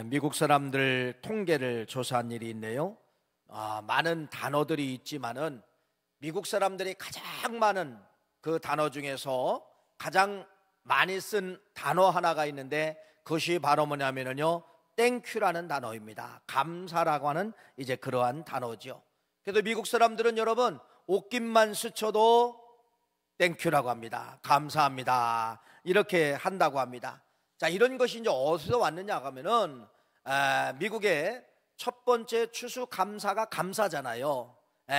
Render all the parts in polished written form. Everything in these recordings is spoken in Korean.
미국 사람들 통계를 조사한 일이 있네요. 많은 단어들이 있지만은 미국 사람들이 가장 많은 그 단어 중에서 가장 많이 쓴 단어 하나가 있는데 그것이 바로 뭐냐면요, 땡큐라는 단어입니다. 감사라고 하는 이제 그러한 단어죠. 그래서 미국 사람들은 여러분 옷깃만 스쳐도 땡큐라고 합니다. 감사합니다. 이렇게 한다고 합니다. 자, 이런 것이 이제 어디서 왔느냐 하면은 미국의 첫 번째 추수감사가 감사잖아요.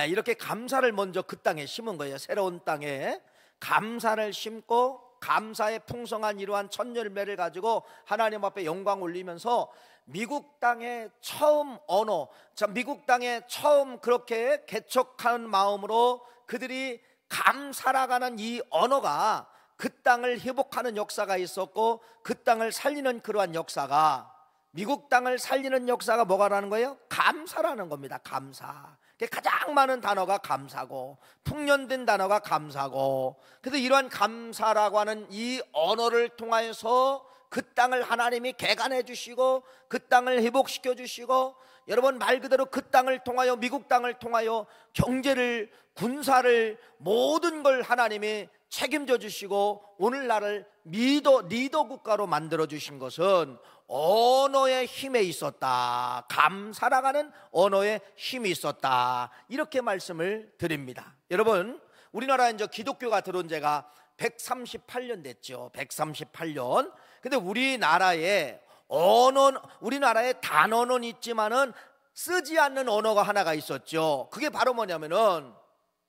이렇게 감사를 먼저 그 땅에 심은 거예요. 새로운 땅에 감사를 심고 감사의 풍성한 이러한 첫 열매를 가지고 하나님 앞에 영광 올리면서 미국 땅의 처음 언어, 미국 땅에 처음 그렇게 개척한 마음으로 그들이 감사라가는 이 언어가 그 땅을 회복하는 역사가 있었고, 그 땅을 살리는 그러한 역사가, 미국 땅을 살리는 역사가 뭐가라는 거예요? 감사라는 겁니다. 감사. 가장 많은 단어가 감사고, 풍년된 단어가 감사고, 그래서 이러한 감사라고 하는 이 언어를 통하여서 그 땅을 하나님이 개간해 주시고 그 땅을 회복시켜 주시고, 여러분 말 그대로 그 땅을 통하여, 미국 땅을 통하여 경제를, 군사를, 모든 걸 하나님이 책임져 주시고 오늘날을 리더 국가로 만들어 주신 것은 언어의 힘에 있었다. 감사라가는 언어의 힘이 있었다. 이렇게 말씀을 드립니다. 여러분, 우리나라에 이제 기독교가 들어온 지가 138년 됐죠. 138년. 근데 우리나라에 단어는 있지만은 쓰지 않는 언어가 하나가 있었죠. 그게 바로 뭐냐면은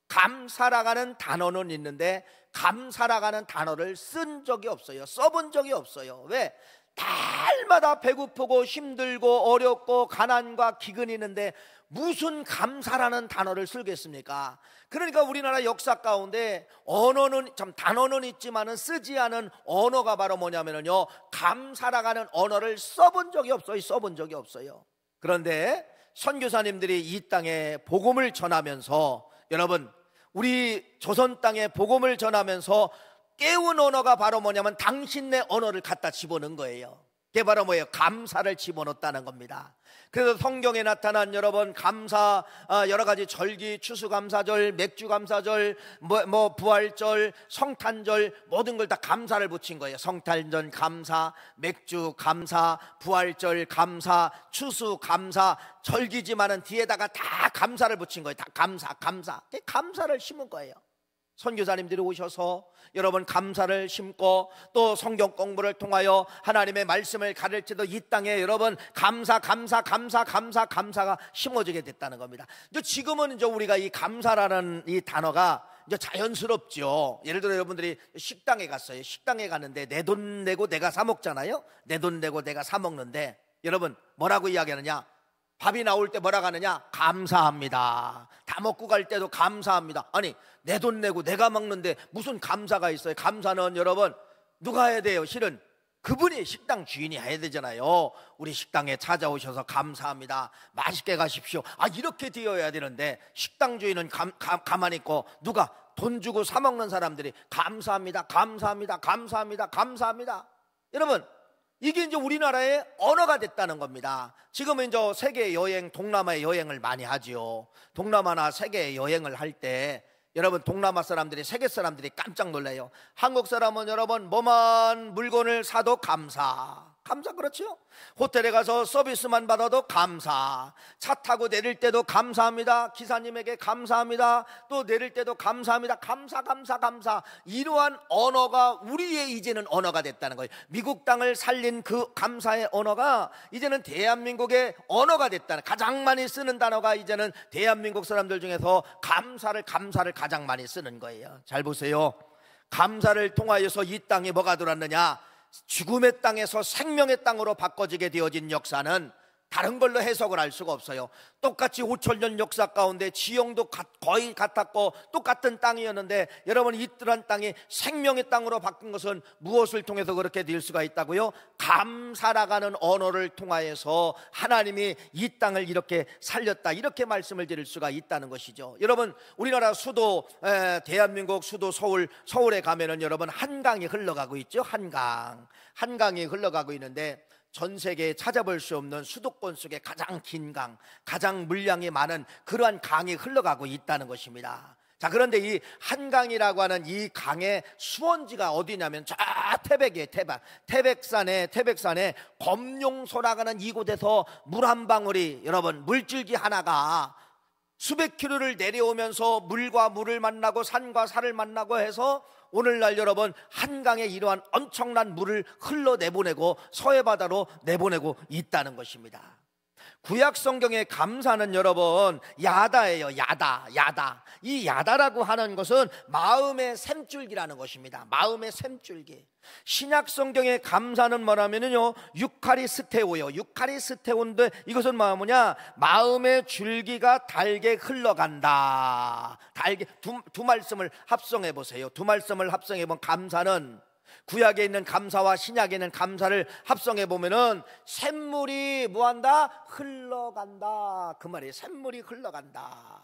감사라가는 단어는 있는데 감사라가는 단어를 쓴 적이 없어요. 써본 적이 없어요. 왜? 날마다 배고프고 힘들고 어렵고 가난과 기근이 있는데 무슨 감사라는 단어를 쓰겠습니까? 그러니까 우리나라 역사 가운데 단어는 있지만은 쓰지 않은 언어가 바로 뭐냐면요, 감사라가는 언어를 써본 적이 없어요. 써본 적이 없어요. 그런데 선교사님들이 이 땅에 복음을 전하면서, 여러분 우리 조선 땅에 복음을 전하면서 깨운 언어가 바로 뭐냐면 당신네 언어를 갖다 집어넣은 거예요. 그게 바로 뭐예요? 감사를 집어넣었다는 겁니다. 그래서 성경에 나타난 여러분 감사, 여러 가지 절기, 추수감사절, 맥주감사절, 부활절, 성탄절, 모든 걸 다 감사를 붙인 거예요. 성탄절 감사, 맥주 감사, 부활절 감사, 추수감사, 절기지만은 뒤에다가 다 감사를 붙인 거예요. 다 감사를 심은 거예요. 선교사님들이 오셔서 여러분 감사를 심고 또 성경 공부를 통하여 하나님의 말씀을 가르치도 이 땅에 여러분 감사가 심어지게 됐다는 겁니다. 이제 지금은 이제 우리가 이 감사라는 이 단어가 이제 자연스럽죠. 예를 들어 여러분들이 식당에 갔어요. 식당에 갔는데 내 돈 내고 내가 사 먹잖아요. 내 돈 내고 내가 사 먹는데 여러분 뭐라고 이야기하느냐? 밥이 나올 때 뭐라고 하느냐? 감사합니다. 다 먹고 갈 때도 감사합니다. 아니, 내 돈 내고 내가 먹는데 무슨 감사가 있어요? 감사는 여러분 누가 해야 돼요? 실은 그분이 식당 주인이 해야 되잖아요. 우리 식당에 찾아오셔서 감사합니다, 맛있게 가십시오, 이렇게 되어야 되는데 식당 주인은 가만히 있고 누가 돈 주고 사 먹는 사람들이 감사합니다. 여러분 이게 이제 우리나라의 언어가 됐다는 겁니다. 지금은 이제 세계 여행, 동남아의 여행을 많이 하지요. 동남아나 세계 여행을 할 때 여러분 동남아 사람들이, 세계 사람들이 깜짝 놀라요. 한국 사람은 여러분 뭐만 물건을 사도 감사, 그렇죠? 호텔에 가서 서비스만 받아도 감사, 차 타고 내릴 때도 감사합니다, 기사님에게 감사합니다, 또 내릴 때도 감사합니다. 감사. 이러한 언어가 우리의 이제는 언어가 됐다는 거예요. 미국 땅을 살린 그 감사의 언어가 이제는 대한민국의 언어가 됐다는, 가장 많이 쓰는 단어가 이제는 대한민국 사람들 중에서 감사를 가장 많이 쓰는 거예요. 잘 보세요. 감사를 통하여서 이 땅에 뭐가 들어왔느냐? 죽음의 땅에서 생명의 땅으로 바꿔지게 되어진 역사는 다른 걸로 해석을 할 수가 없어요. 똑같이 5,000년 역사 가운데 지형도 거의 같았고 똑같은 땅이었는데 여러분 이들한 땅이 생명의 땅으로 바뀐 것은 무엇을 통해서 그렇게 될 수가 있다고요? 감사라가는 언어를 통하여서 하나님이 이 땅을 이렇게 살렸다, 이렇게 말씀을 드릴 수가 있다는 것이죠. 여러분 우리나라 수도, 대한민국 수도 서울에 가면은 여러분 한강이 흘러가고 있죠. 한강이 흘러가고 있는데 전 세계에 찾아볼 수 없는 수도권 속에 가장 긴 강, 가장 물량이 많은 그러한 강이 흘러가고 있다는 것입니다. 자, 그런데 이 한강이라고 하는 이 강의 수원지가 어디냐면 저 태백이에요. 태백산에 검룡소라고 하는 이곳에서 물 한 방울이, 여러분, 물줄기 하나가 수백 킬로를 내려오면서 물과 물을 만나고 산과 산을 만나고 해서 오늘날 여러분 한강에 이러한 엄청난 물을 흘러내보내고 서해바다로 내보내고 있다는 것입니다. 구약 성경의 감사는 여러분 야다예요. 야다. 이 야다라고 하는 것은 마음의 샘줄기라는 것입니다. 마음의 샘줄기. 신약 성경의 감사는 뭐냐면요, 유카리스테오요. 유카리스테오인데 이것은 뭐냐? 마음의 줄기가 달게 흘러간다. 달게. 두 말씀을 합성해 보세요. 두 말씀을 합성해 보면 감사는, 구약에 있는 감사와 신약에 있는 감사를 합성해 보면은 샘물이 뭐한다? 흘러간다. 그 말이에요. 샘물이 흘러간다.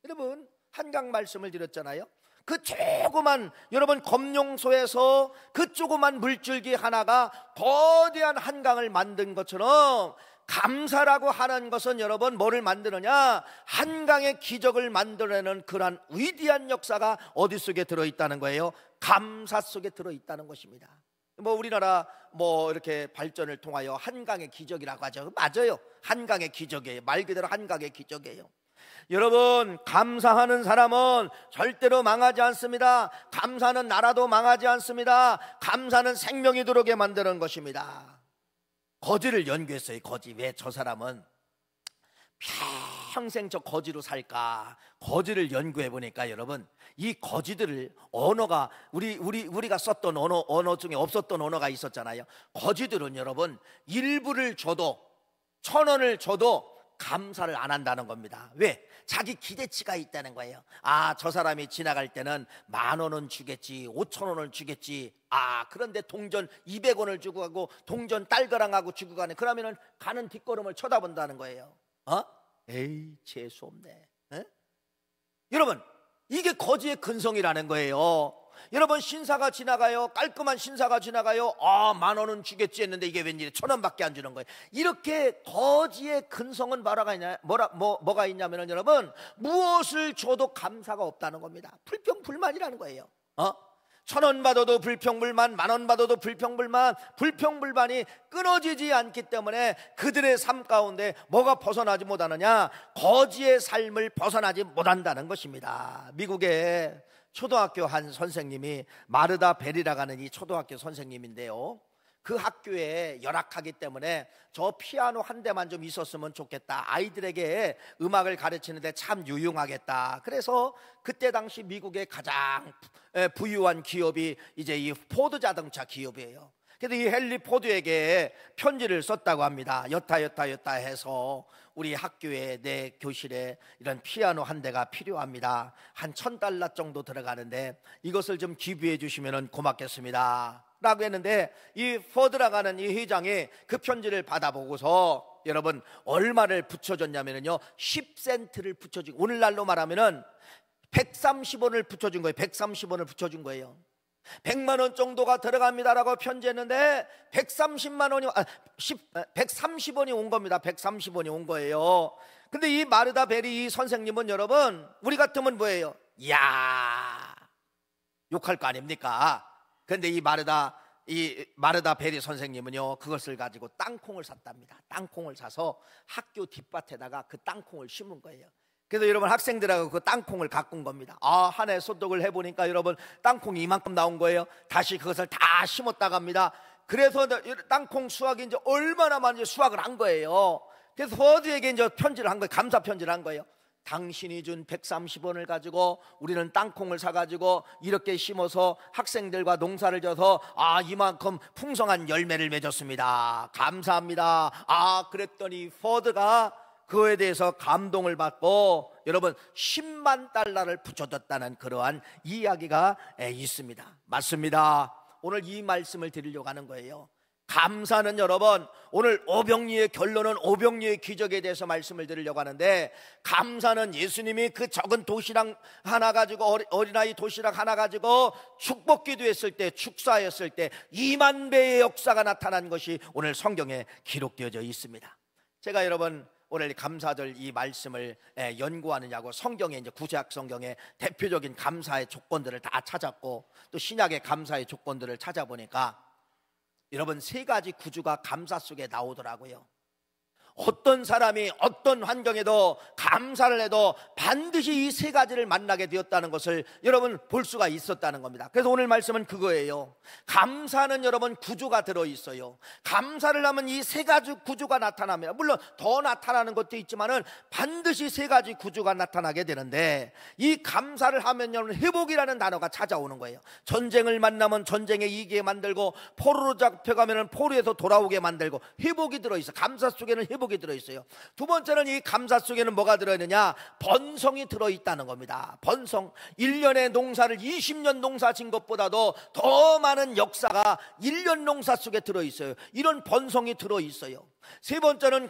여러분 한강 말씀을 드렸잖아요. 그 조그만, 여러분 검룡소에서 그 조그만 물줄기 하나가 거대한 한강을 만든 것처럼 감사라고 하는 것은 여러분 뭐를 만드느냐? 한강의 기적을 만들어내는 그러한 위대한 역사가 어디 속에 들어있다는 거예요? 감사 속에 들어있다는 것입니다. 뭐 우리나라 뭐 이렇게 발전을 통하여 한강의 기적이라고 하죠. 맞아요. 한강의 기적이에요. 말 그대로 한강의 기적이에요. 여러분 감사하는 사람은 절대로 망하지 않습니다. 감사는 나라도 망하지 않습니다. 감사는 생명이 들어오게 만드는 것입니다. 거지를 연구했어요. 거지. 왜 저 사람은 평생 저 거지로 살까? 거지를 연구해 보니까 여러분 이 거지들을 언어가 우리가 썼던 언어 중에 없었던 언어가 있었잖아요. 거지들은 여러분 일부를 줘도 1,000원을 줘도 감사를 안 한다는 겁니다. 왜? 자기 기대치가 있다는 거예요. 아, 저 사람이 지나갈 때는 10,000원은 주겠지, 5,000원을 주겠지. 아, 그런데 동전 200원을 주고 가고 동전 딸거랑하고 주고 가네. 그러면은 가는 뒷걸음을 쳐다본다는 거예요. 에이, 재수없네. 여러분 이게 거지의 근성이라는 거예요. 여러분 신사가 지나가요. 깔끔한 신사가 지나가요. 10,000원은 주겠지 했는데 이게 웬일이야? 1,000원밖에 안 주는 거예요. 이렇게 거지의 근성은 뭐가 있냐면 여러분 무엇을 줘도 감사가 없다는 겁니다. 불평불만이라는 거예요. 1,000원 받아도 불평불만, 10,000원 받아도 불평불만, 불평불만이 끊어지지 않기 때문에 그들의 삶 가운데 뭐가 벗어나지 못하느냐? 거지의 삶을 벗어나지 못한다는 것입니다. 미국의 초등학교 한 선생님이 마르다 베리라고 하는 이 초등학교 선생님인데요, 그 학교에 열악하기 때문에 저 피아노 한 대만 좀 있었으면 좋겠다. 아이들에게 음악을 가르치는데 참 유용하겠다. 그래서 그때 당시 미국의 가장 부유한 기업이 이제 이 포드 자동차 기업이에요. 그래서 이 헨리 포드에게 편지를 썼다고 합니다. 여타 해서 우리 학교에 내 교실에 이런 피아노 한 대가 필요합니다. 한 $1,000 정도 들어가는데 이것을 좀 기부해 주시면 고맙겠습니다 라고 했는데, 이 포드라고 하는 이 회장이 그 편지를 받아보고서 여러분 얼마를 붙여줬냐면요 10센트를 붙여주고, 오늘날로 말하면은 130원을 붙여준 거예요. 130원을 붙여준 거예요. 100만 원 정도가 들어갑니다라고 편지했는데 130원이 온 겁니다. 130원이 온 거예요. 근데 이 마르다 베리 이 선생님은 여러분 우리 같으면 뭐예요? 이야, 욕할 거 아닙니까? 근데 이 마르다 베리 선생님은요 그것을 가지고 땅콩을 샀답니다. 땅콩을 사서 학교 뒷밭에다가 그 땅콩을 심은 거예요. 그래서 여러분 학생들하고 그 땅콩을 가꾼 겁니다. 한 해 소독을 해보니까 여러분 땅콩이 이만큼 나온 거예요. 다시 그것을 다 심었다고 합니다. 그래서 땅콩 수확이 이제 얼마나 많이 수확을 한 거예요. 그래서 포드에게 이제 편지를 한 거예요. 감사 편지를 한 거예요. 당신이 준 130원을 가지고 우리는 땅콩을 사가지고 이렇게 심어서 학생들과 농사를 져서 이만큼 풍성한 열매를 맺었습니다. 감사합니다. 그랬더니 포드가 그에 대해서 감동을 받고 여러분 $100,000를 붙여줬다는 그러한 이야기가 있습니다. 맞습니다. 오늘 이 말씀을 드리려고 하는 거예요. 감사는 여러분, 오늘 오병이의 결론은 오병이의 기적에 대해서 말씀을 드리려고 하는데, 감사는 예수님이 그 적은 도시락 하나 가지고, 어린아이 도시락 하나 가지고 축복 기도했을 때, 축사했을 때 2만 배의 역사가 나타난 것이 오늘 성경에 기록되어져 있습니다. 제가 여러분 오늘 감사절 이 말씀을 연구하느냐고 성경에, 이제 구약 성경에 대표적인 감사의 조건들을 다 찾았고, 또 신약의 감사의 조건들을 찾아보니까 여러분, 세 가지 구주가 감사 속에 나오더라고요. 어떤 사람이 어떤 환경에도 감사를 해도 반드시 이 세 가지를 만나게 되었다는 것을 여러분 볼 수가 있었다는 겁니다. 그래서 오늘 말씀은 그거예요. 감사는 여러분 구주가 들어있어요. 감사를 하면 이 세 가지 구주가 나타납니다. 물론 더 나타나는 것도 있지만은 반드시 세 가지 구주가 나타나게 되는데, 이 감사를 하면 여러분 회복이라는 단어가 찾아오는 거예요. 전쟁을 만나면 전쟁에 이기게 만들고, 포로로 잡혀가면 포로에서 돌아오게 만들고, 회복이 들어있어. 감사 속에는 회복이 들어있어요. 두 번째는 이 감사 속에는 뭐가 들어있느냐? 번성이 들어있다는 겁니다. 번성. 1년의 농사를 20년 농사 진 것보다도 더 많은 역사가 1년 농사 속에 들어있어요. 이런 번성이 들어있어요. 세 번째는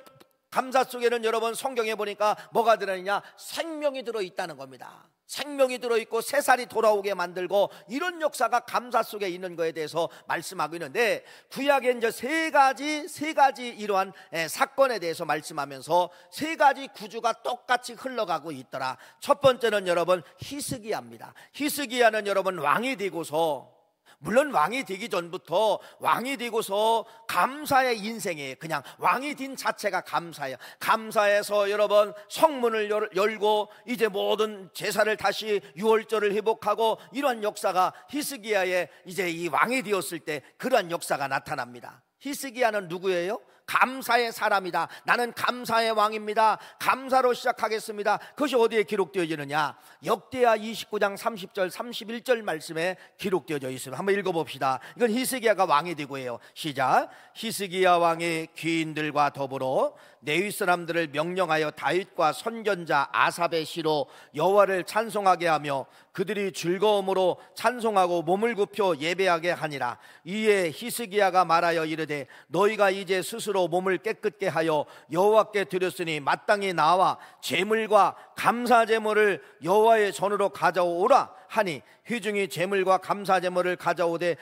감사 속에는 여러분 성경에 보니까 뭐가 들어있냐? 생명이 들어있다는 겁니다. 생명이 들어있고 새살이 돌아오게 만들고, 이런 역사가 감사 속에 있는 것에 대해서 말씀하고 있는데, 구약에 이제 세 가지 이러한 사건에 대해서 말씀하면서 세 가지 구주가 똑같이 흘러가고 있더라. 첫 번째는 여러분 히스기야입니다. 히스기야는 여러분 왕이 되고서, 물론 왕이 되기 전부터 왕이 되고서 감사의 인생이에요. 그냥 왕이 된 자체가 감사예요. 감사해서 여러분 성문을 열고 이제 모든 제사를 다시 유월절을 회복하고, 이러한 역사가 히스기야의 이제 이 왕이 되었을 때 그러한 역사가 나타납니다. 히스기야는 누구예요? 감사의 사람이다. 나는 감사의 왕입니다. 감사로 시작하겠습니다. 그것이 어디에 기록되어지느냐? 역대하 29장 30절 31절 말씀에 기록되어져 있습니다. 한번 읽어봅시다. 이건 히스기야가 왕이 되고요. 시작. 히스기야 왕이 귀인들과 더불어 레위 사람들을 명령하여 다윗과 선견자 아삽의 시로 여호와를 찬송하게 하며, 그들이 즐거움으로 찬송하고 몸을 굽혀 예배하게 하니라. 이에 히스기야가 말하여 이르되, 너희가 이제 스스로 몸을 깨끗게 하여 여호와께 드렸으니 마땅히 나와 제물과 감사 제물을 여호와의 전으로 가져오라 하니, 회중이 제물과 감사 제물을 가져오되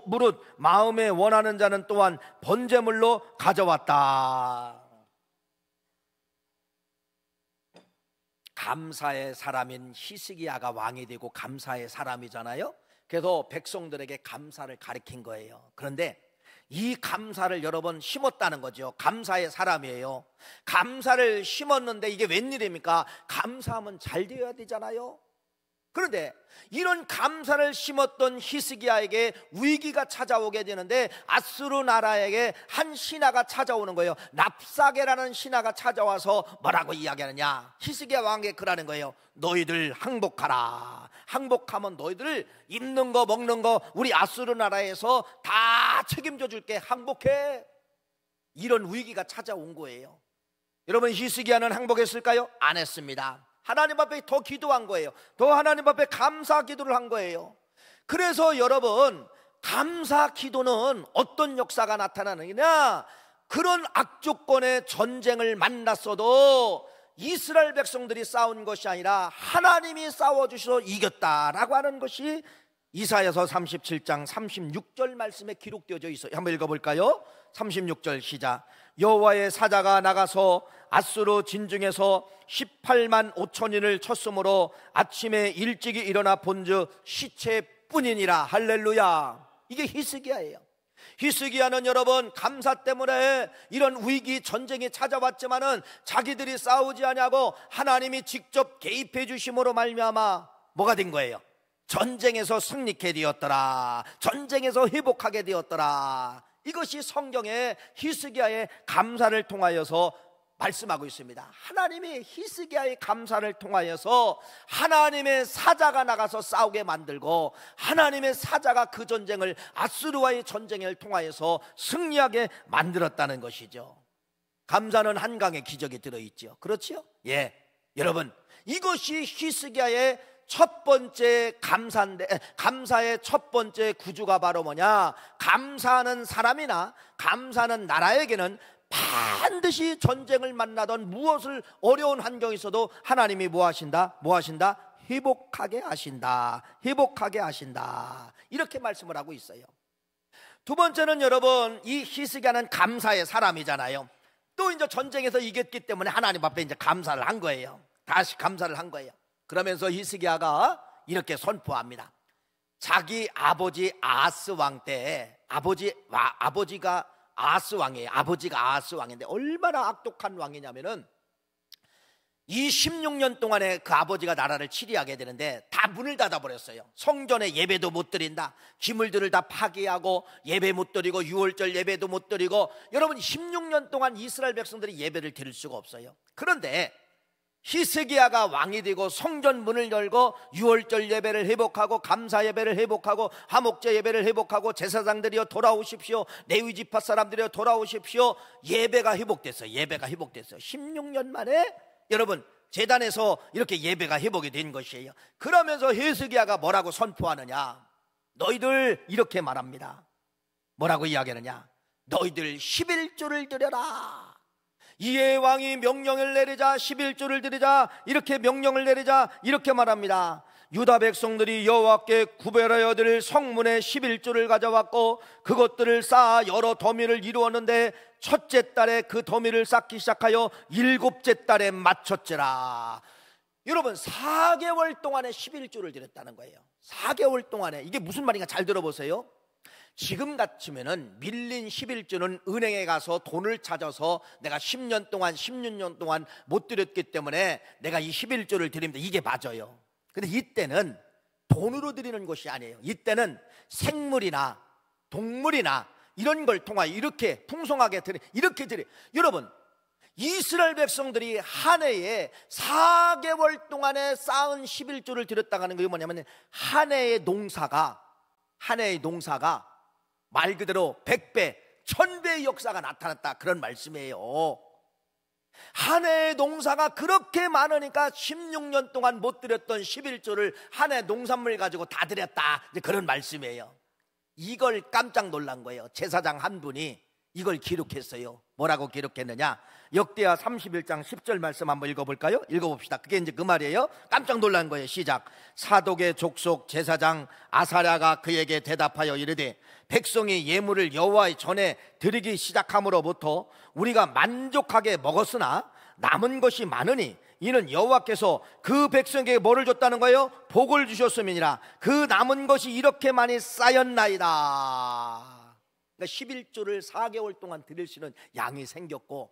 무릇 마음에 원하는 자는 또한 번제물로 가져왔다. 감사의 사람인 히스기야가 왕이 되고 감사의 사람이잖아요. 그래서 백성들에게 감사를 가르친 거예요. 그런데 이 감사를 여러 번 심었다는 거죠. 감사의 사람이에요. 감사를 심었는데 이게 웬일입니까? 감사하면 잘 되어야 되잖아요. 그런데 이런 감사를 심었던 히스기야에게 위기가 찾아오게 되는데, 아수르 나라에게 한 신하가 찾아오는 거예요. 랍사게라는 신하가 찾아와서 뭐라고 이야기하느냐? 히스기야 왕에게 그러는 거예요. 너희들 항복하라. 항복하면 너희들 입는 거 먹는 거 우리 아수르 나라에서 다 책임져 줄게. 항복해. 이런 위기가 찾아온 거예요. 여러분, 히스기야는 항복했을까요? 안 했습니다. 하나님 앞에 더 기도한 거예요. 더 하나님 앞에 감사 기도를 한 거예요. 그래서 여러분, 감사 기도는 어떤 역사가 나타나느냐? 그런 악조건의 전쟁을 만났어도 이스라엘 백성들이 싸운 것이 아니라 하나님이 싸워주셔서 이겼다라고 하는 것이 이사야서 37장 36절 말씀에 기록되어져 있어요. 한번 읽어볼까요? 36절 시작. 여호와의 사자가 나가서 아수르 진중에서 18만 5천인을 쳤으므로 아침에 일찍이 일어나 본즉 시체뿐이니라. 할렐루야. 이게 히스기야예요. 히스기야는 여러분 감사 때문에 이런 위기 전쟁이 찾아왔지만은 자기들이 싸우지 않냐고 하나님이 직접 개입해 주심으로 말미암아 뭐가 된 거예요? 전쟁에서 승리케 되었더라. 전쟁에서 회복하게 되었더라. 이것이 성경의 히스기야의 감사를 통하여서 말씀하고 있습니다. 하나님이 히스기야의 감사를 통하여서 하나님의 사자가 나가서 싸우게 만들고, 하나님의 사자가 그 전쟁을, 아수르와의 전쟁을 통하여서 승리하게 만들었다는 것이죠. 감사는 한강에 기적이 들어있죠. 그렇죠? 예, 여러분, 이것이 히스기야의 첫 번째 감사의 첫 번째 구주가 바로 뭐냐? 감사하는 사람이나 감사하는 나라에게는 반드시 전쟁을 만나던 무엇을 어려운 환경이 있어도 하나님이 뭐 하신다? 회복하게 하신다. 회복하게 하신다. 이렇게 말씀을 하고 있어요. 두 번째는 여러분, 이 히스기야는 감사의 사람이잖아요. 또 이제 전쟁에서 이겼기 때문에 하나님 앞에 이제 감사를 한 거예요. 다시 감사를 한 거예요. 그러면서 히스기야가 이렇게 선포합니다. 자기 아버지 아하스 왕 때 아버지가 아하스 왕이에요. 아버지가 아하스 왕인데 얼마나 악독한 왕이냐면은 이 16년 동안에 그 아버지가 나라를 치리하게 되는데 다 문을 닫아버렸어요. 성전에 예배도 못 드린다. 기물들을 다 파괴하고 예배 못 드리고 유월절 예배도 못 드리고, 여러분 16년 동안 이스라엘 백성들이 예배를 드릴 수가 없어요. 그런데 히스기야가 왕이 되고 성전 문을 열고 유월절 예배를 회복하고 감사 예배를 회복하고 화목제 예배를 회복하고 제사장들이여 돌아오십시오, 레위 지파 사람들이여 돌아오십시오. 예배가 회복됐어요. 예배가 회복됐어요. 16년 만에 여러분 제단에서 이렇게 예배가 회복이 된 것이에요. 그러면서 히스기야가 뭐라고 선포하느냐? 너희들 이렇게 말합니다. 뭐라고 이야기하느냐? 너희들 11조를 드려라. 이에 왕이 명령을 내리자 11조를 드리자, 이렇게 명령을 내리자 이렇게 말합니다. 유다 백성들이 여호와께 구별하여 드릴 성문에 11조를 가져왔고 그것들을 쌓아 여러 더미를 이루었는데 첫째 달에 그 더미를 쌓기 시작하여 일곱째 달에 마쳤지라. 여러분 4개월 동안에 11조를 드렸다는 거예요. 4개월 동안에. 이게 무슨 말인가 잘 들어보세요. 지금 같으면은 밀린 11조는 은행에 가서 돈을 찾아서 내가 10년 동안 16년 동안 못 드렸기 때문에 내가 이 11조를 드립니다. 이게 맞아요. 근데 이때는 돈으로 드리는 것이 아니에요. 이때는 생물이나 동물이나 이런 걸 통하여 이렇게 풍성하게 이렇게 드려. 여러분 이스라엘 백성들이 한 해에 4개월 동안에 쌓은 11조를 드렸다고 하는 게 뭐냐면 한 해의 농사가 말 그대로 100배, 1000배의 역사가 나타났다, 그런 말씀이에요. 한 해의 농사가 그렇게 많으니까 16년 동안 못 드렸던 11조를 한 해 농산물 가지고 다 드렸다, 그런 말씀이에요. 이걸 깜짝 놀란 거예요. 제사장 한 분이 이걸 기록했어요. 뭐라고 기록했느냐? 역대하 31장 10절 말씀 한번 읽어볼까요? 읽어봅시다. 그게 이제 그 말이에요. 깜짝 놀란 거예요. 시작. 사독의 족속 제사장 아사랴가 그에게 대답하여 이르되 백성이 예물을 여호와의 전에 드리기 시작함으로부터 우리가 만족하게 먹었으나 남은 것이 많으니 이는 여호와께서 그 백성에게 뭐를 줬다는 거예요? 복을 주셨음이니라. 그 남은 것이 이렇게 많이 쌓였나이다. 그러니까 11조를 4개월 동안 드릴 수 있는 양이 생겼고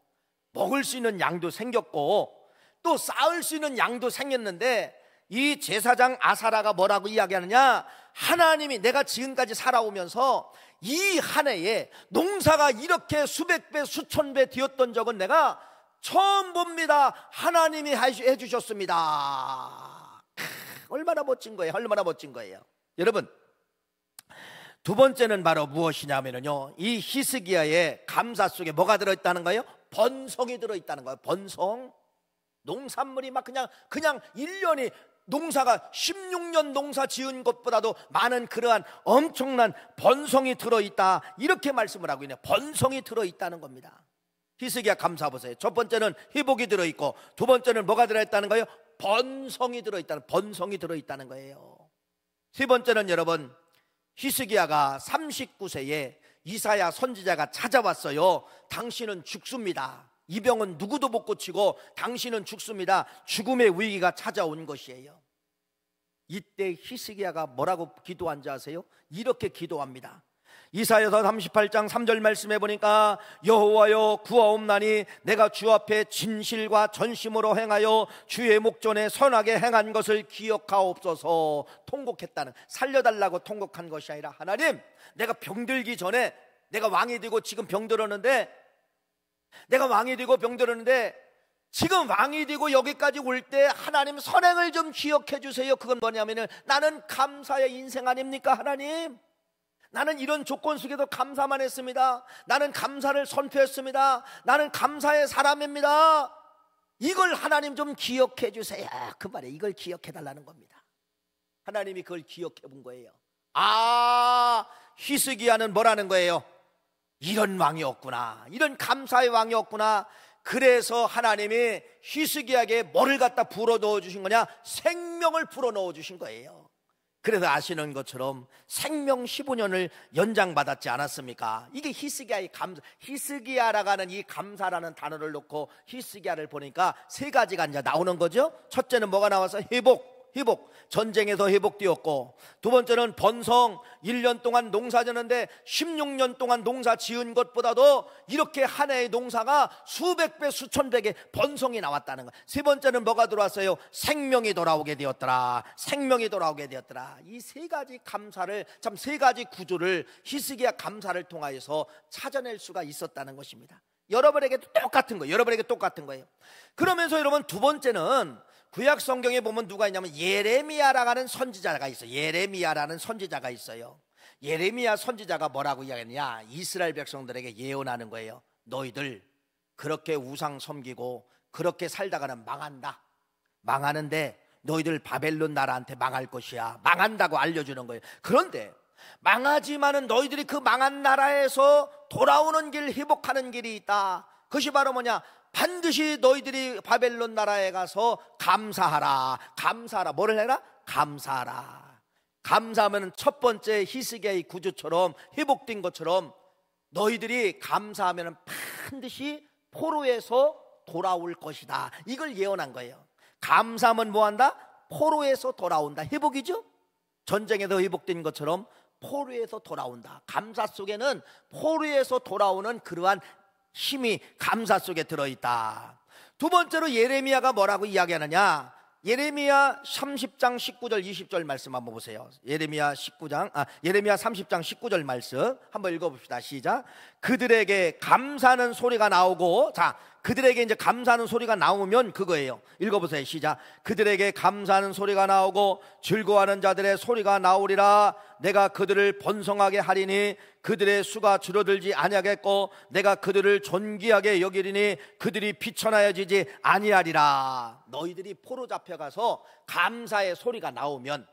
먹을 수 있는 양도 생겼고 또 쌓을 수 있는 양도 생겼는데, 이 제사장 아사라가 뭐라고 이야기하느냐? 하나님이 내가 지금까지 살아오면서 이 한 해에 농사가 이렇게 수백 배 수천 배 되었던 적은 내가 처음 봅니다. 하나님이 해주셨습니다. 얼마나 멋진 거예요. 얼마나 멋진 거예요. 여러분 두 번째는 바로 무엇이냐면요, 이 히스기야의 감사 속에 뭐가 들어있다는 거예요? 번성이 들어있다는 거예요. 번성. 농산물이 막 그냥 1년이 농사가 16년 농사 지은 것보다도 많은 그러한 엄청난 번성이 들어있다, 이렇게 말씀을 하고 있네요. 번성이 들어있다는 겁니다. 히스기야 감사 보세요. 첫 번째는 회복이 들어있고 두 번째는 뭐가 들어있다는 거예요? 번성이 들어있다는 거예요. 세 번째는 여러분, 히스기야가 39세에 이사야 선지자가 찾아왔어요. 당신은 죽습니다. 이 병은 누구도 못 고치고 당신은 죽습니다. 죽음의 위기가 찾아온 것이에요. 이때 히스기야가 뭐라고 기도한지 아세요? 이렇게 기도합니다. 이사야서 38장 3절 말씀해 보니까 여호와여 구하옵나니 내가 주 앞에 진실과 전심으로 행하여 주의 목전에 선하게 행한 것을 기억하옵소서. 통곡했다는, 살려달라고 통곡한 것이 아니라, 하나님 내가 병들기 전에, 내가 왕이 되고 지금 병들었는데 지금 왕이 되고 여기까지 올 때 하나님 선행을 좀 기억해 주세요. 그건 뭐냐면은 나는 감사의 인생 아닙니까? 하나님, 나는 이런 조건 속에도 감사만 했습니다. 나는 감사를 선포했습니다. 나는 감사의 사람입니다. 이걸 하나님 좀 기억해 주세요. 그 말에 이걸 기억해 달라는 겁니다. 하나님이 그걸 기억해 본 거예요. 아, 히스기야는 뭐라는 거예요? 이런 왕이었구나, 이런 감사의 왕이었구나. 그래서 하나님이 히스기야에게 뭐를 갖다 불어넣어 주신 거냐? 생명을 불어넣어 주신 거예요. 그래서 아시는 것처럼 생명 15년을 연장받았지 않았습니까? 이게 히스기야의 감사, 히스기야라고 하는 이 감사라는 단어를 놓고 히스기야를 보니까 세 가지가 이제 나오는 거죠. 첫째는 뭐가 나와서 회복, 전쟁에서 회복되었고, 두 번째는 번성, 1년 동안 농사 지었는데 16년 동안 농사 지은 것보다도 이렇게 한 해의 농사가 수백 배, 수천 배의 번성이 나왔다는 거. 세 번째는 뭐가 들어왔어요? 생명이 돌아오게 되었더라. 생명이 돌아오게 되었더라. 이 세 가지 감사를, 참 세 가지 구조를 히스기야 감사를 통하여서 찾아낼 수가 있었다는 것입니다. 여러분에게도 똑같은 거예요. 여러분에게 똑같은 거예요. 그러면서 여러분, 두 번째는 구약 성경에 보면 누가 있냐면 예레미야라고 하는 선지자가 있어요. 예레미야라는 선지자가 있어요. 예레미야 선지자가 뭐라고 이야기하느냐? 이스라엘 백성들에게 예언하는 거예요. 너희들 그렇게 우상 섬기고 그렇게 살다가는 망한다. 망하는데 너희들 바벨론 나라한테 망할 것이야. 망한다고 알려주는 거예요. 그런데 망하지만은 너희들이 그 망한 나라에서 돌아오는 길, 회복하는 길이 있다. 그것이 바로 뭐냐? 반드시 너희들이 바벨론 나라에 가서 감사하라. 감사하라. 뭐를 해라? 감사하라. 감사하면 첫 번째 히스기야의 구조처럼 회복된 것처럼 너희들이 감사하면 반드시 포로에서 돌아올 것이다. 이걸 예언한 거예요. 감사하면 뭐한다? 포로에서 돌아온다. 회복이죠? 전쟁에서 회복된 것처럼 포로에서 돌아온다. 감사 속에는 포로에서 돌아오는 그러한 힘이 감사 속에 들어있다. 두 번째로 예레미야가 뭐라고 이야기하느냐? 예레미야 30장 19절 20절 말씀 한번 보세요. 예레미야 30장 19절 말씀 한번 읽어봅시다. 시작. 그들에게 감사하는 소리가 나오고, 자, 그들에게 이제 감사하는 소리가 나오면 그거예요. 읽어보세요. 시작. 그들에게 감사하는 소리가 나오고 즐거워하는 자들의 소리가 나오리라. 내가 그들을 번성하게 하리니 그들의 수가 줄어들지 아니하겠고 내가 그들을 존귀하게 여기리니 그들이 비천하여지지 아니하리라. 너희들이 포로 잡혀가서 감사의 소리가 나오면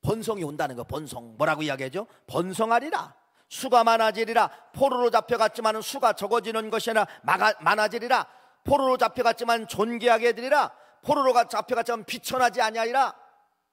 번성이 온다는 거. 번성, 뭐라고 이야기하죠? 번성하리라. 수가 많아지리라. 포로로 잡혀갔지만 수가 적어지는 것이 아니라 많아지리라. 포로로 잡혀갔지만 존귀하게 되리라. 포로로 잡혀갔지만 비천하지 아니하리라.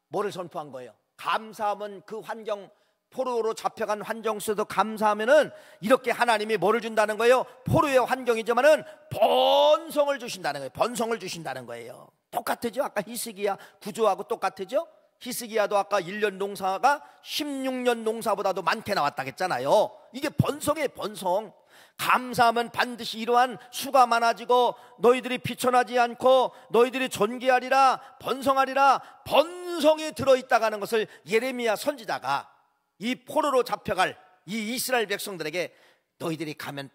뭐를 선포한 거예요? 감사하면 그 환경, 포로로 잡혀간 환경 속에서 감사하면은 이렇게 하나님이 뭐를 준다는 거예요? 포로의 환경이지만은 번성을 주신다는 거예요. 번성을 주신다는 거예요. 똑같으죠? 아까 히스기야 구조하고 똑같으죠? 히스기야도 아까 1년 농사가 16년 농사보다도 많게 나왔다 했잖아요. 이게 번성이에요. 번성. 감사하면 반드시 이러한 수가 많아지고 너희들이 비천하지 않고 너희들이 존귀하리라. 번성하리라. 번성이 들어있다가는 것을 예레미야 선지자가 이 포로로 잡혀갈 이 이스라엘 백성들에게 너희들이 가면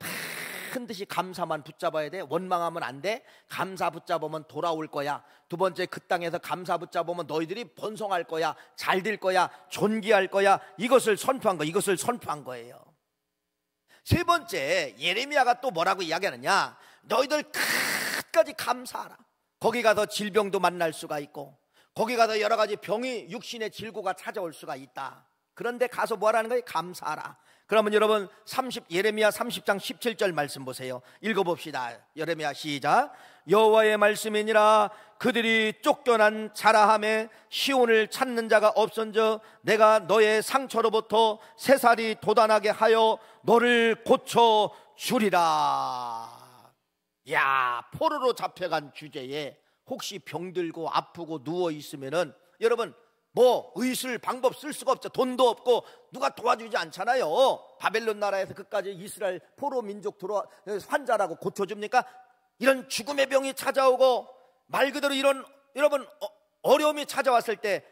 반드시 감사만 붙잡아야 돼. 원망하면 안 돼. 감사 붙잡으면 돌아올 거야. 두 번째, 그 땅에서 감사 붙잡으면 너희들이 번성할 거야. 잘 될 거야. 존귀할 거야. 이것을 선포한 거. 이것을 선포한 거예요. 세 번째, 예레미야가 또 뭐라고 이야기하느냐? 너희들 끝까지 감사하라. 거기 가서 질병도 만날 수가 있고 거기 가서 여러 가지 병이 육신의 질고가 찾아올 수가 있다. 그런데 가서 뭐라는 거예요? 감사하라. 그러면 여러분 예레미야 30장 17절 말씀 보세요. 읽어봅시다. 예레미야 시작. 여호와의 말씀이니라. 그들이 쫓겨난 자라함에 시온을 찾는 자가 없은즉 내가 너의 상처로부터 새살이 돋아나게 하여 너를 고쳐 주리라. 야, 포로로 잡혀간 주제에 혹시 병들고 아프고 누워 있으면은 여러분 뭐 의술 방법 쓸 수가 없죠. 돈도 없고 누가 도와주지 않잖아요. 바벨론 나라에서 그까지 이스라엘 포로 민족 들어와 환자라고 고쳐줍니까? 이런 죽음의 병이 찾아오고 말 그대로 이런 여러분 어려움이 찾아왔을 때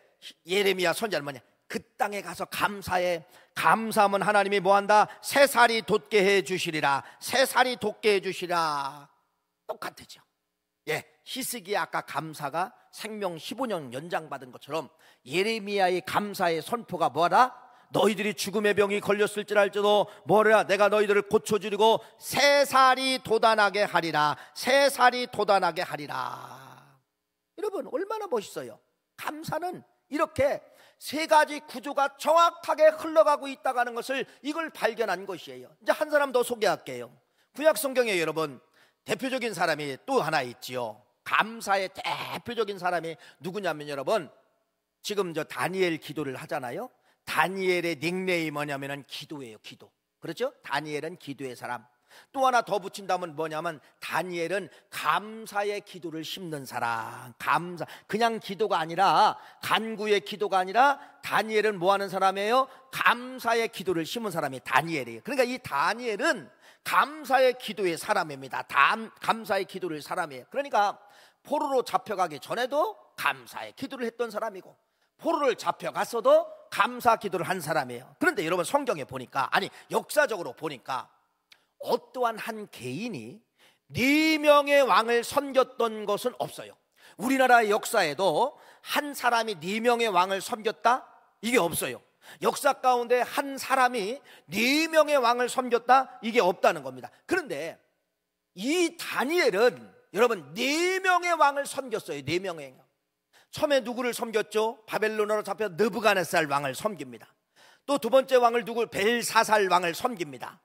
예레미야 선지자는 뭐냐? 그 땅에 가서 감사해. 감사하면 하나님이 뭐한다? 새살이 돋게 해주시리라. 새살이 돋게 해주시리라. 똑같죠. 예, 히스기야 아까 감사가 생명 15년 연장받은 것처럼 예레미야의 감사의 선포가 뭐라? 너희들이 죽음의 병이 걸렸을지랄지도 뭐라? 내가 너희들을 고쳐주리고 새살이 돋아나게 하리라. 새살이 돋아나게 하리라. 여러분 얼마나 멋있어요. 감사는 이렇게 세 가지 구조가 정확하게 흘러가고 있다는 것을 이걸 발견한 것이에요. 이제 한 사람 더 소개할게요. 구약 성경에 여러분 대표적인 사람이 또 하나 있지요. 감사의 대표적인 사람이 누구냐면 여러분, 지금 저 다니엘 기도를 하잖아요. 다니엘의 닉네임이 뭐냐면은 기도예요. 기도. 그렇죠? 다니엘은 기도의 사람. 또 하나 더 붙인다면 뭐냐면 다니엘은 감사의 기도를 심는 사람. 감사, 그냥 기도가 아니라, 간구의 기도가 아니라 다니엘은 뭐 하는 사람이에요? 감사의 기도를 심은 사람이 다니엘이에요. 그러니까 이 다니엘은 감사의 기도의 사람입니다. 감사의 기도를 사람이에요. 그러니까 포로로 잡혀가기 전에도 감사의 기도를 했던 사람이고, 포로를 잡혀갔어도 감사 기도를 한 사람이에요. 그런데 여러분 성경에 보니까, 아니 역사적으로 보니까 어떠한 한 개인이 4명의 왕을 섬겼던 것은 없어요. 우리나라의 역사에도 한 사람이 4명의 왕을 섬겼다? 이게 없어요. 역사 가운데 한 사람이 4명의 왕을 섬겼다? 이게 없다는 겁니다. 그런데 이 다니엘은 여러분 4명의 왕을 섬겼어요. 4명의. 처음에 누구를 섬겼죠? 바벨론으로 잡혀 느부갓네살 왕을 섬깁니다. 또 두 번째 왕을 벨사살 왕을 섬깁니다.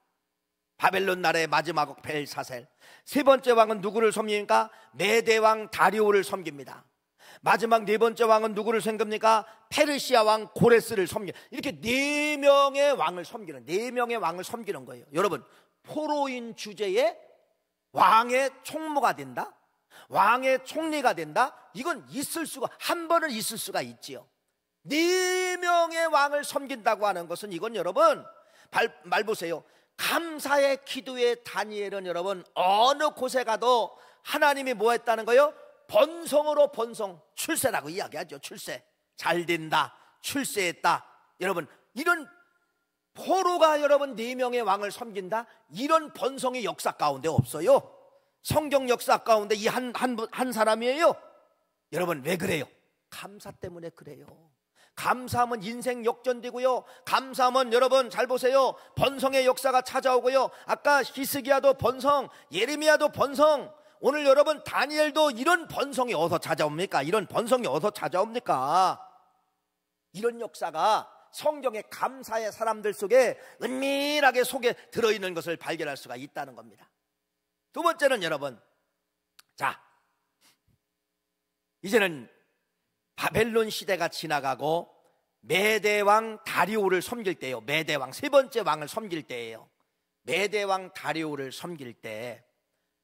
바벨론 나라의 마지막 벨사살. 세 번째 왕은 누구를 섬깁니까? 메대 왕 다리오를 섬깁니다. 마지막 네 번째 왕은 누구를 섬깁니까? 페르시아 왕 고레스를 섬깁니다. 이렇게 4명의 왕을 섬기는, 4명의 왕을 섬기는 거예요. 여러분, 포로인 주제에 왕의 총무가 된다? 왕의 총리가 된다? 이건 있을 수가, 한 번은 있을 수가 있지요. 4명의 왕을 섬긴다고 하는 것은, 이건 여러분 말 보세요. 감사의 기도의 다니엘은 여러분 어느 곳에 가도 하나님이 뭐 했다는 거예요? 번성으로 번성, 출세라고 이야기하죠. 출세, 잘 된다, 출세했다. 여러분 이런 포로가 여러분 4명의 왕을 섬긴다? 이런 번성의 역사 가운데 없어요. 성경 역사 가운데 이 한 사람이에요. 여러분 왜 그래요? 감사 때문에 그래요. 감사하면 인생 역전되고요. 감사하면 여러분 잘 보세요. 번성의 역사가 찾아오고요. 아까 히스기야도 번성, 예레미야도 번성. 오늘 여러분 다니엘도 이런 번성이 어디서 찾아옵니까? 이런 번성이 어디서 찾아옵니까? 이런 역사가 성경의 감사의 사람들 속에 은밀하게 속에 들어있는 것을 발견할 수가 있다는 겁니다. 두 번째는 여러분, 자, 이제는 바벨론 시대가 지나가고 메대왕 다리오를 섬길 때예요. 메대왕, 세 번째 왕을 섬길 때예요. 메대왕 다리오를 섬길 때,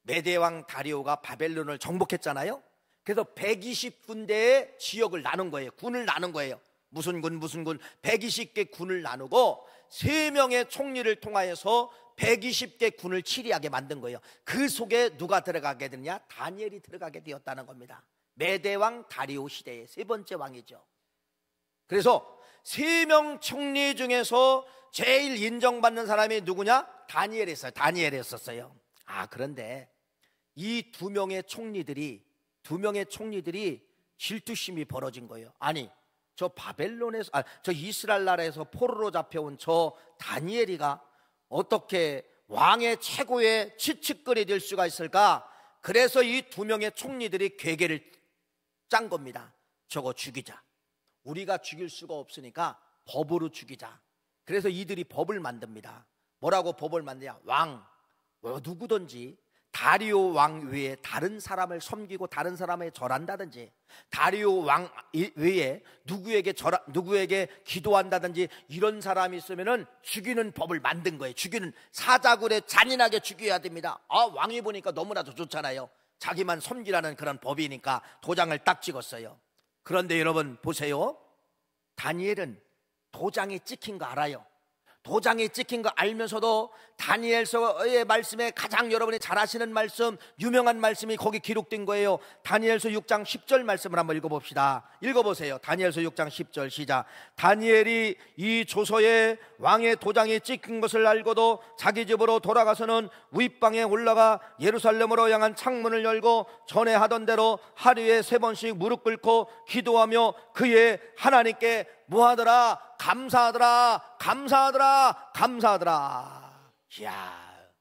메대왕 다리오가 바벨론을 정복했잖아요. 그래서 120군데의 지역을 나눈 거예요. 군을 나눈 거예요. 무슨 군 120개 군을 나누고 3명의 총리를 통하여서 120개 군을 치리하게 만든 거예요. 그 속에 누가 들어가게 되느냐? 다니엘이 들어가게 되었다는 겁니다. 메대왕 다리오 시대의 세 번째 왕이죠. 그래서 3명 총리 중에서 제일 인정받는 사람이 누구냐? 다니엘이었어요. 그런데 이 2명의 총리들이 질투심이 벌어진 거예요. 아니, 저 바벨론에서, 저 이스라엘 나라에서 포로로 잡혀온 저 다니엘이가 어떻게 왕의 최고의 치읓거리 될 수가 있을까? 그래서 이 2명의 총리들이 괴계를 짠 겁니다. 저거 죽이자. 우리가 죽일 수가 없으니까 법으로 죽이자. 그래서 이들이 법을 만듭니다. 뭐라고 법을 만드냐? 왕, 누구든지 다리오 왕 외에 다른 사람을 섬기고 다른 사람에 절한다든지, 다리오 왕 외에 누구에게 기도한다든지 이런 사람이 있으면은 죽이는 법을 만든 거예요. 죽이는, 사자굴에 잔인하게 죽여야 됩니다. 왕이 보니까 너무나도 좋잖아요. 자기만 섬기라는 그런 법이니까 도장을 딱 찍었어요. 그런데 여러분 보세요. 다니엘은 도장이 찍힌 거 알아요. 도장이 찍힌 거 알면서도 다니엘서의 말씀에 가장 여러분이 잘 아시는 말씀, 유명한 말씀이 거기 기록된 거예요. 다니엘서 6장 10절 말씀을 한번 읽어봅시다. 읽어보세요. 다니엘서 6장 10절 시작. 다니엘이 이 조서에 왕의 도장이 찍힌 것을 알고도 자기 집으로 돌아가서는 윗방에 올라가 예루살렘으로 향한 창문을 열고 전에 하던 대로 하루에 3번씩 무릎 꿇고 기도하며 그의 하나님께 뭐하더라? 감사하더라, 감사하더라, 감사하더라. 이야,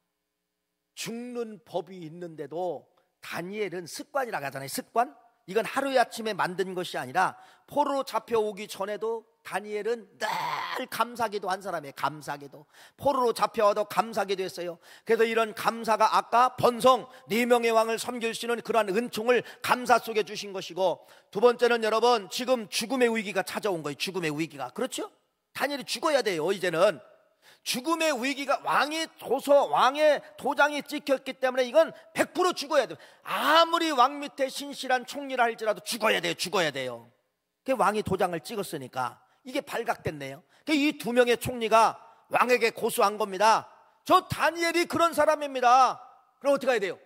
죽는 법이 있는데도 다니엘은 습관이라고 하잖아요. 습관? 이건 하루아침에 만든 것이 아니라 포로로 잡혀오기 전에도 다니엘은 늘 감사기도 한 사람이에요. 감사기도. 포로로 잡혀와도 감사기도 했어요. 그래서 이런 감사가 아까 번성 4명의 왕을 섬길 수 있는 그러한 은총을 감사 속에 주신 것이고, 두 번째는 여러분, 지금 죽음의 위기가 찾아온 거예요. 죽음의 위기가. 그렇죠? 다니엘이 죽어야 돼요. 이제는 죽음의 위기가, 왕의 도장이 찍혔기 때문에 이건 100% 죽어야 돼요. 아무리 왕 밑에 신실한 총리라 할지라도 죽어야 돼요. 죽어야 돼요. 그 왕이 도장을 찍었으니까 이게 발각됐네요. 이 2명의 총리가 왕에게 고소한 겁니다. 저 다니엘이 그런 사람입니다. 그럼 어떻게 해야 돼요?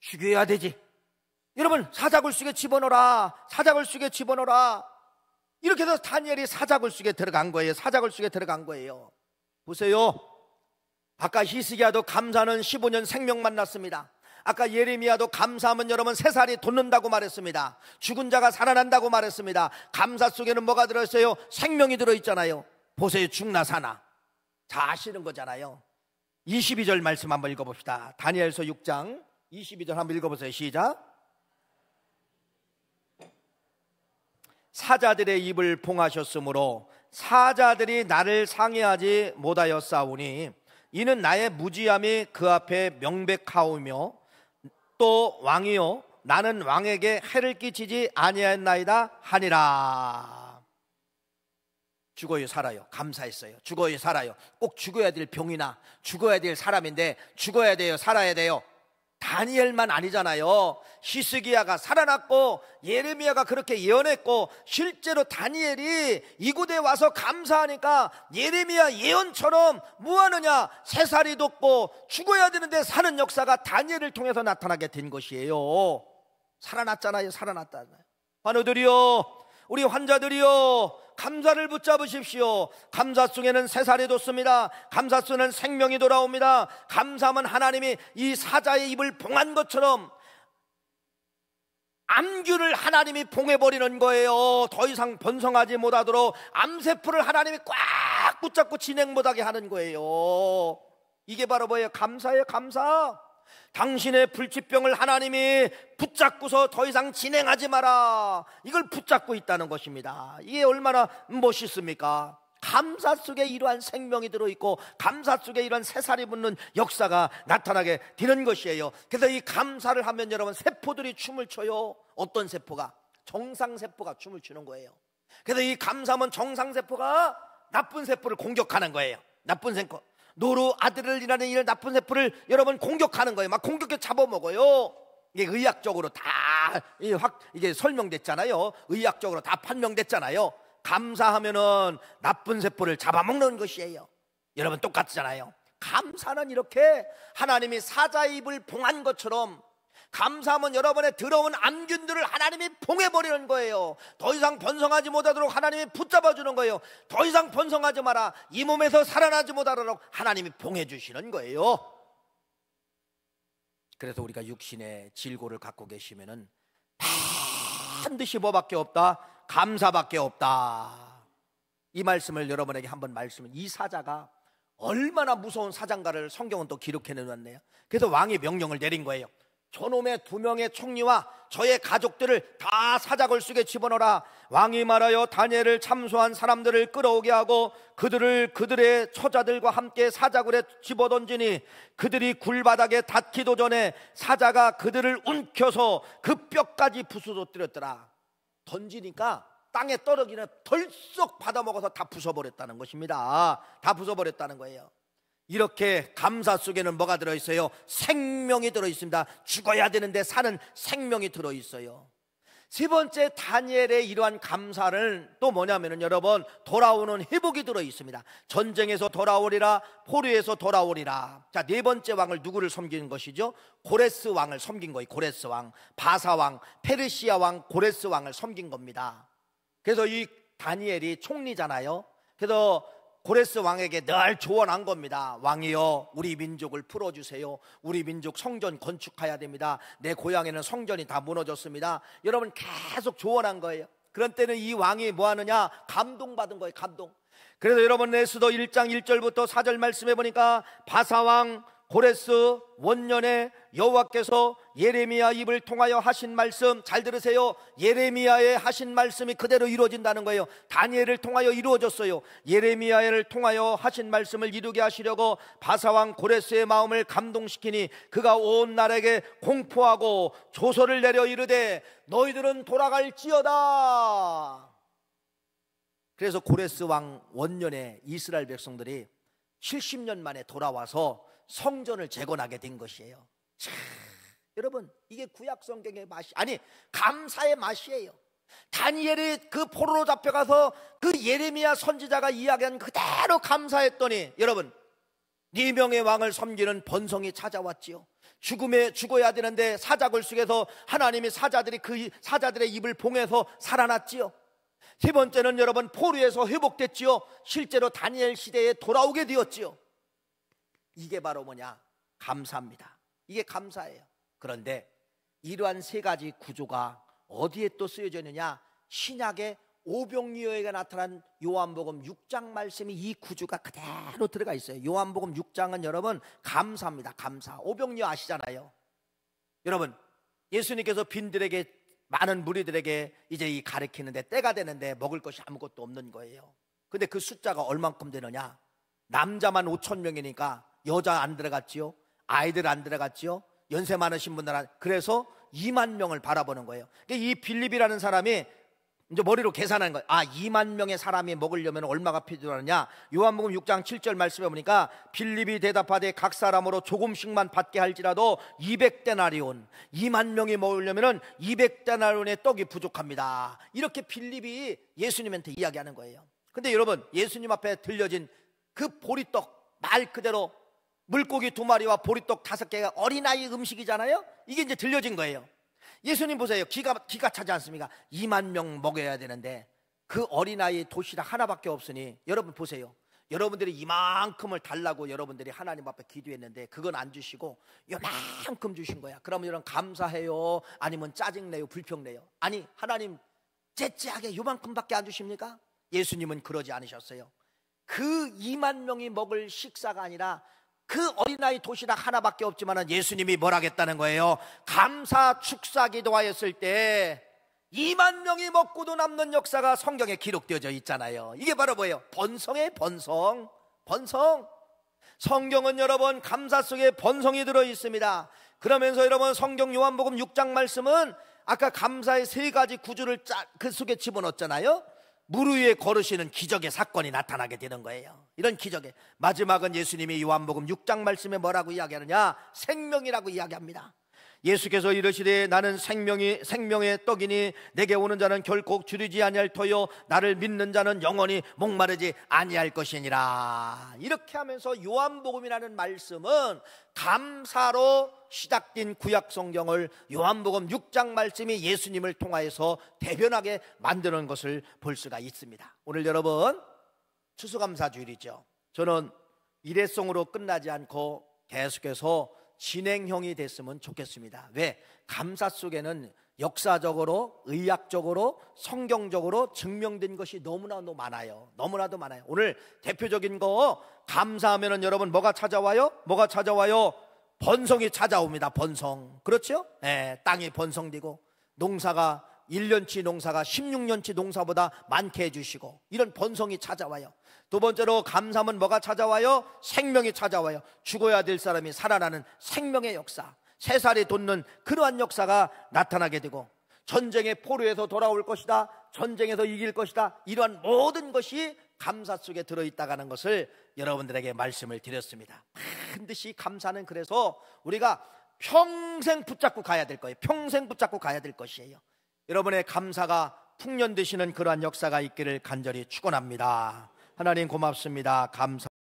죽여야 되지. 여러분, 사자굴 속에 집어넣어라. 사자굴 속에 집어넣어라. 이렇게 해서 다니엘이 사자굴 속에 들어간 거예요. 사자굴 속에 들어간 거예요. 보세요. 아까 히스기야도 감사는 15년 생명 만났습니다. 아까 예레미야도 감사하면 여러분 3살이 돋는다고 말했습니다. 죽은 자가 살아난다고 말했습니다. 감사 속에는 뭐가 들어있어요? 생명이 들어있잖아요. 보세요. 죽나 사나 다 아시는 거잖아요. 22절 말씀 한번 읽어봅시다. 다니엘서 6장 22절 한번 읽어보세요. 시작. 사자들의 입을 봉하셨으므로 사자들이 나를 상해하지 못하였사오니 이는 나의 무지함이 그 앞에 명백하오며 또 왕이요 나는 왕에게 해를 끼치지 아니하였나이다 하니라. 죽어요 살아요? 감사했어요. 죽어요 살아요? 꼭 죽어야 될 병이나 죽어야 될 사람인데 죽어야 돼요 살아야 돼요? 다니엘만 아니잖아요. 히스기야가 살아났고 예레미야가 그렇게 예언했고, 실제로 다니엘이 이곳에 와서 감사하니까 예레미야 예언처럼 뭐하느냐, 3살이 돋고 죽어야 되는데 사는 역사가 다니엘을 통해서 나타나게 된 것이에요. 살아났잖아요. 살아났잖아요. 환우들이요, 우리 환자들이요, 감사를 붙잡으십시오. 감사 속에는 3살이 돋습니다. 감사 속에는 생명이 돌아옵니다. 감사하면 하나님이 이 사자의 입을 봉한 것처럼 암균을 하나님이 봉해버리는 거예요. 더 이상 번성하지 못하도록 암세포를 하나님이 꽉 붙잡고 진행 못하게 하는 거예요. 이게 바로 뭐예요? 감사예요. 감사. 당신의 불치병을 하나님이 붙잡고서 더 이상 진행하지 마라, 이걸 붙잡고 있다는 것입니다. 이게 얼마나 멋있습니까? 감사 속에 이러한 생명이 들어있고 감사 속에 이러한 3살이 붙는 역사가 나타나게 되는 것이에요. 그래서 이 감사를 하면 여러분 세포들이 춤을 춰요. 어떤 세포가? 정상세포가 춤을 추는 거예요. 그래서 이 감사하면 정상세포가 나쁜 세포를 공격하는 거예요. 나쁜 세포, 노르아드레날린이라는 이 나쁜 세포를 여러분 공격하는 거예요. 막 공격해 잡아먹어요. 이게 의학적으로 다 이게 설명됐잖아요. 의학적으로 다 판명됐잖아요. 감사하면은 나쁜 세포를 잡아먹는 것이에요. 여러분 똑같잖아요. 감사는 이렇게 하나님이 사자의 입을 봉한 것처럼, 감사하면 여러분의 더러운 암균들을 하나님이 봉해버리는 거예요. 더 이상 번성하지 못하도록 하나님이 붙잡아주는 거예요. 더 이상 번성하지 마라, 이 몸에서 살아나지 못하도록 하나님이 봉해주시는 거예요. 그래서 우리가 육신의 질고를 갖고 계시면은 반드시 뭐밖에 없다? 감사밖에 없다. 이 말씀을 여러분에게 한번 말씀을, 이 사자가 얼마나 무서운 사자인가를 성경은 또 기록해 내놨네요. 그래서 왕이 명령을 내린 거예요. 저놈의 2명의 총리와 저의 가족들을 다 사자굴 속에 집어넣어라. 왕이 말하여 다니엘을 참소한 사람들을 끌어오게 하고 그들을 그들의 처자들과 함께 사자굴에 집어던지니 그들이 굴바닥에 닿기도 전에 사자가 그들을 움켜서 그 뼈까지 부수어뜨렸더라. 던지니까 땅에 떨어지는 덜썩 받아먹어서 다 부숴버렸다는 것입니다. 다 부숴버렸다는 거예요. 이렇게 감사 속에는 뭐가 들어있어요? 생명이 들어있습니다. 죽어야 되는데 사는 생명이 들어있어요. 3번째, 다니엘의 이러한 감사를 또 뭐냐면은 여러분, 돌아오는 회복이 들어있습니다. 전쟁에서 돌아오리라, 포로에서 돌아오리라. 자, 4번째 왕을 누구를 섬기는 것이죠? 고레스 왕을 섬긴 거예요. 고레스 왕, 바사 왕, 페르시아 왕, 고레스 왕을 섬긴 겁니다. 그래서 이 다니엘이 총리잖아요. 그래서 고레스 왕에게 늘 조언한 겁니다. 왕이여, 우리 민족을 풀어주세요. 우리 민족 성전 건축해야 됩니다. 내 고향에는 성전이 다 무너졌습니다. 여러분 계속 조언한 거예요. 그런 때는 이 왕이 뭐 하느냐? 감동받은 거예요. 감동. 그래서 여러분 에스더 1장 1절부터 4절 말씀해 보니까 바사왕, 고레스 원년에 여호와께서 예레미야 입을 통하여 하신 말씀, 잘 들으세요. 예레미야의 하신 말씀이 그대로 이루어진다는 거예요. 다니엘을 통하여 이루어졌어요. 예레미야를 통하여 하신 말씀을 이루게 하시려고 바사왕 고레스의 마음을 감동시키니 그가 온 나라에게 공포하고 조서를 내려 이르되 너희들은 돌아갈지어다. 그래서 고레스 왕 원년에 이스라엘 백성들이 70년 만에 돌아와서 성전을 재건하게 된 것이에요. 자, 여러분, 이게 구약 성경의 맛이, 아니 감사의 맛이에요. 다니엘이 그 포로로 잡혀가서 그 예레미야 선지자가 이야기한 그대로 감사했더니 여러분, 4명의 왕을 섬기는 번성이 찾아왔지요. 죽어야 되는데 사자굴 속에서 하나님이 사자들이 그 사자들의 입을 봉해서 살아났지요. 세 번째는 여러분, 포로에서 회복됐지요. 실제로 다니엘 시대에 돌아오게 되었지요. 이게 바로 뭐냐? 감사입니다. 이게 감사예요. 그런데 이러한 세 가지 구조가 어디에 또 쓰여져 있느냐? 신약의 오병이어에게 나타난 요한복음 6장 말씀이 이 구조가 그대로 들어가 있어요. 요한복음 6장은 여러분 감사입니다. 감사. 오병이어 아시잖아요. 여러분, 예수님께서 빈들에게, 많은 무리들에게 이제 이 가르치는데 때가 되는데 먹을 것이 아무것도 없는 거예요. 근데 그 숫자가 얼만큼 되느냐? 남자만 5,000명이니까 여자 안 들어갔지요, 아이들 안 들어갔지요, 연세 많으신 분들 그래서 2만 명을 바라보는 거예요. 이 빌립이라는 사람이 이제 머리로 계산한 거예요. 2만 명의 사람이 먹으려면 얼마가 필요하느냐? 요한복음 6장 7절 말씀에 보니까 빌립이 대답하되 각 사람으로 조금씩만 받게 할지라도 200데나리온, 2만 명이 먹으려면 200데나리온의 떡이 부족합니다. 이렇게 빌립이 예수님한테 이야기하는 거예요. 근데 여러분, 예수님 앞에 들려진 그 보리떡, 말 그대로 물고기 2마리와 보리떡 5개가 어린아이 음식이잖아요. 이게 이제 들려진 거예요. 예수님 보세요. 기가 차지 않습니까? 2만 명 먹여야 되는데 그 어린아이 도시락 하나밖에 없으니 여러분 보세요. 여러분들이 이만큼을 달라고 여러분들이 하나님 앞에 기도했는데 그건 안 주시고 요만큼 주신 거야. 그러면 여러분 감사해요? 아니면 짜증내요? 불평내요? 아니, 하나님 째째하게 요만큼밖에 안 주십니까? 예수님은 그러지 않으셨어요. 그 2만 명이 먹을 식사가 아니라 그 어린아이 도시락 하나밖에 없지만 예수님이 뭘 하겠다는 거예요? 감사 축사 기도하였을 때 2만 명이 먹고도 남는 역사가 성경에 기록되어져 있잖아요. 이게 바로 뭐예요? 번성의 번성. 성경은 여러분 감사 속에 번성이 들어 있습니다. 그러면서 여러분 성경 요한복음 6장 말씀은 아까 감사의 3가지 구조를 그 속에 집어넣었잖아요. 물 위에 걸으시는 기적의 사건이 나타나게 되는 거예요. 이런 기적의 마지막은 예수님이 요한복음 6장 말씀에 뭐라고 이야기하느냐? 생명이라고 이야기합니다. 예수께서 이르시되 나는 생명의 떡이니 내게 오는 자는 결코 줄이지 아니할 터요 나를 믿는 자는 영원히 목마르지 아니할 것이니라. 이렇게 하면서 요한복음이라는 말씀은 감사로 시작된 구약 성경을 요한복음 6장 말씀이 예수님을 통하여서 대변하게 만드는 것을 볼 수가 있습니다. 오늘 여러분 추수감사주일이죠. 저는 일회성으로 끝나지 않고 계속해서 진행형이 됐으면 좋겠습니다. 왜? 감사 속에는 역사적으로, 의학적으로, 성경적으로 증명된 것이 너무나도 많아요. 너무나도 많아요. 오늘 대표적인 거 감사하면은 여러분 뭐가 찾아와요? 뭐가 찾아와요? 번성이 찾아옵니다. 번성. 그렇죠? 네, 땅이 번성되고 농사가 1년치 농사가 16년치 농사보다 많게 해주시고 이런 번성이 찾아와요. 두 번째로 감사하면 뭐가 찾아와요? 생명이 찾아와요. 죽어야 될 사람이 살아나는 생명의 역사, 새살이 돋는 그러한 역사가 나타나게 되고 전쟁의 포로에서 돌아올 것이다, 전쟁에서 이길 것이다, 이러한 모든 것이 감사 속에 들어있다는 것을 여러분들에게 말씀을 드렸습니다. 반드시 감사는 그래서 우리가 평생 붙잡고 가야 될 거예요. 평생 붙잡고 가야 될 것이에요. 여러분의 감사가 풍년되시는 그러한 역사가 있기를 간절히 축원합니다. 하나님 고맙습니다. 감사.